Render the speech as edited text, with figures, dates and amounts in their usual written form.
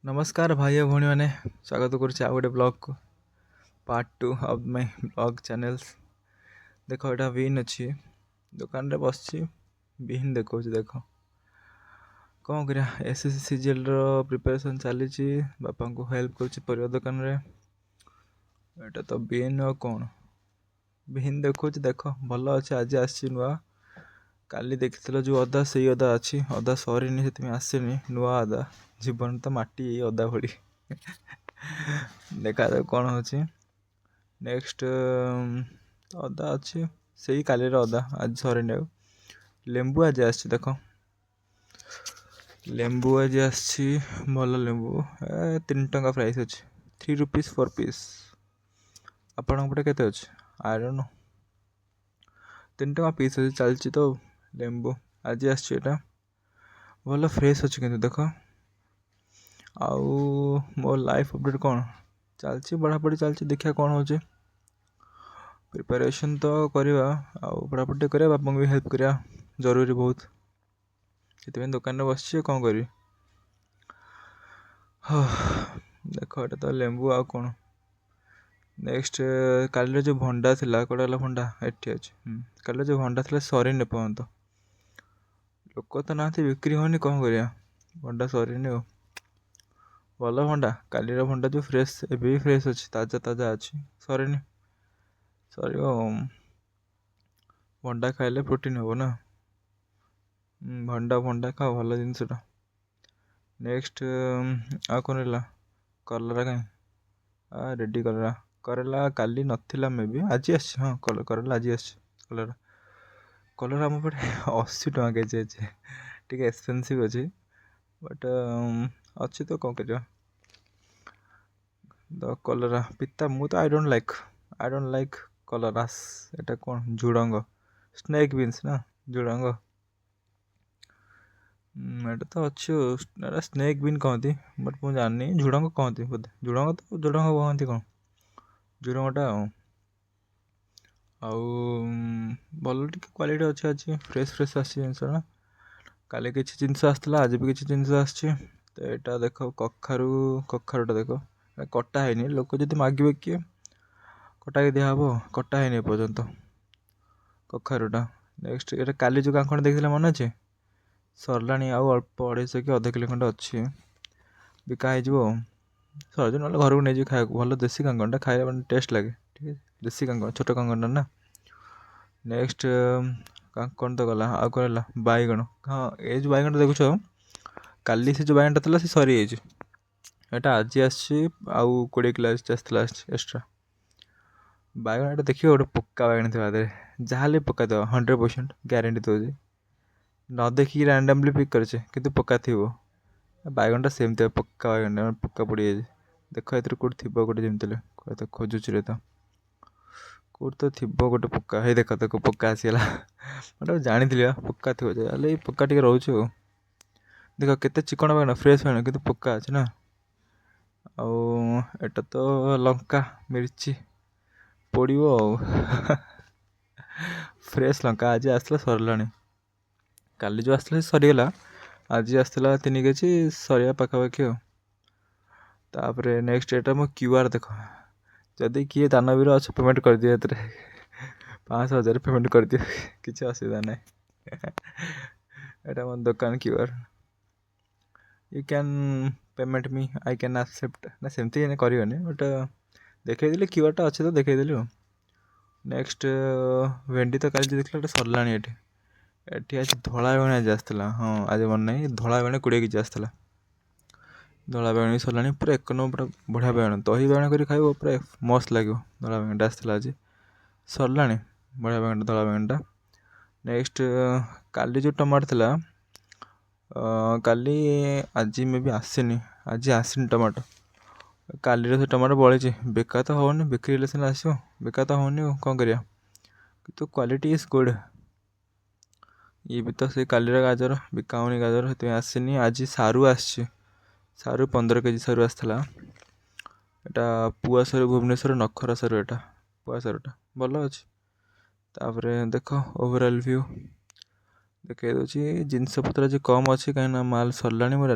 नमस्कार भाई और भौणी मैंने स्वागत करुच्चे आउ गोटे ब्लॉग को part 2 of my blog channels. देख एटा बीन अच्छी दुकान रे बस बीन देखो देख कौन करिया एसएससी सीजीएल रो प्रिपरेशन चली बापा को हेल्प कर दुकान रे। एटा तो बीन और कौन बीन देखो देख भल अच्छे आज आसी नुआ काली देखी जो अदा से अदा अच्छी अदा सरीनी से आसनी नुआ अदा जीवन तो माटी अदा भड़ी देखा जाए कौन हो नेक्स्ट अदा अच्छी से काली अदा आज सरीनी लेंबू आज आस देख लेंबू आज आसी भल लेंबू 3 टंका प्राइस अच्छे 3 रुपीज 4 पीस आपण पटे केते अच्छे आई डोंट नो 3 टंका पीस अच्छे चलती तो लेंबू आज आसा भल फ्रेश अच्छे कि देख आउ मो लाइफ अपडेट कौन चलती पढ़ापढ़ी चलती देखिए कौन हो प्रिपरेशन तो करवा आउ पढ़ापढ़ी करा बापा भी हेल्प करा जरूरी बहुत से दुकान में बस कौन करी देख एटा तो लेंबू आ कौन नेक्स्ट काली जो भंडा थिला कोड़ा भंडा एटी अच्छे काली जो भंडा थिला सरी ने पर्यंत लोक तो ना बिक्री होनी कौन करिया भंडा सरी हो भल भंडा काली भंडा जो फ्रेश एवं फ्रेश अच्छी ताजा ताजा अच्छी सरी सर भंडा खाइले प्रोटीन हम ना भंडा भंडा खाओ भल जिनसा नेक्स्ट आ कौन रहा कलरा कहीं रेडी कलरा करेला काली नथिला मे भी आज आस हाँ करेला आज आस कलरा कलरा आम पे 80 टଙ୍କା केजी अच्छे टे एक्सपेनसिव अच्छे बट अच्छी तो कौन कर कलरा पिता मु तो आई डोंट लाइक कलरास एटा कौन झुड़ंग स्नेक बीन्स ना झुड़ंग एटा तो अच्छे स्नेक बीन कहती बट मुझे जाननी झुड़ंग कहती बोधे झुड़ंग तो झुड़ंग कहती कौन झुड़ंगटा आउ भल टे क्वालिटी अच्छे अच्छी फ्रेश फ्रेश आसी जिनसा काली किसी जिनस आसला आज भी किसी जिनस आसची तो यहाँ देख कखारुटा देख कटा है लोक जब मागे किए कटा दिहब कटा है पर्यंत कखारुटा नेक्स्ट ये काली जो कांकण देखते मन अच्छे सरला आउ अल्प 250 कि अध किलो खंडे अच्छी बिका हो सरज ना घर को नहीं खाया भल देसी कांकणटा खाया मैंने टेस्ट लगे ठीक है देसी कांकण छोट कांकणटा ना नेक्स्ट कांकण तो गला आउ कौन बैगण हाँ ये जो बैगण देखुच काली से जो बैगणटा था सरी जाइए एटा आज आउ 20 किलो आसला एक्सट्रा बैगण एटा देखिए गोटे पक्का बैगण थी जहाँ पक्का देव 100% ग्यारंटी दूसरी न देखिए रैंडमली पिक करे कि पक्का थी बैगणटा सेमती पक्का बैगण पक्का पड़ जाए देख ए कौट थी गोटे जमी खोजुचे तो कौट तो थी गोटे पक्का हे देख देख पक्का आसीगला मतलब जानी पक्का थी पक्का टे रोच देख केते चिकन बैगण फ्रेश बैगण कि पक्का अच्छे ना आटा तो लंका मिर्ची पड़ो फ्रेश लंका आज आसला सरला काली जो आसला सरीगला आज आसला 3 केजी सरिया पाखापाखि तापर नेक्स्ट एटा मो क्यूआर देख जदि किए दानवीर अच्छे पेमेंट कर दिए 5,000 पेमेंट कर दिए किसी असुविधा ना एटा मो दुकान QR you can payment me I can accept ना सेमती करनी बट देखी क्यूआरटा अच्छे तो देखी नेक्स्ट भेंडी तो काली देखला सरला ये आज धला बेगण आज आसला हाँ आज मन ना धला बेगण 20 केजी आसला धला बेगण भी सरला पूरा 1 नंबर पूरा बढ़िया बेगण दही बेगण कर खाइब पूरा मस्त लगे धला बेगणटा आसला आज सरला बढ़िया बेगण धला बेगणटा नेक्स्ट काली जो टमाटो था काली आज में भी आसेनी आज आसनी टमाटो काली से टमाटो बड़ी बेका तो होनी बिक्री सीना आसो बेका तो होनी कौन करिया तो क्वालिटी इज गुड ये भी तो से काली गाजर बिका होनी गाजर से आसनी आज सारू सारू 15 केजी सारू आसला यहाँ पुआ सारू भुवनेश्वर नखरा सारू एटा पुआ सारूटा भल अच्छे तापर देख ओवरऑल व्यू देखो जिनस पत्र आज कम अच्छे कहीं माल सरला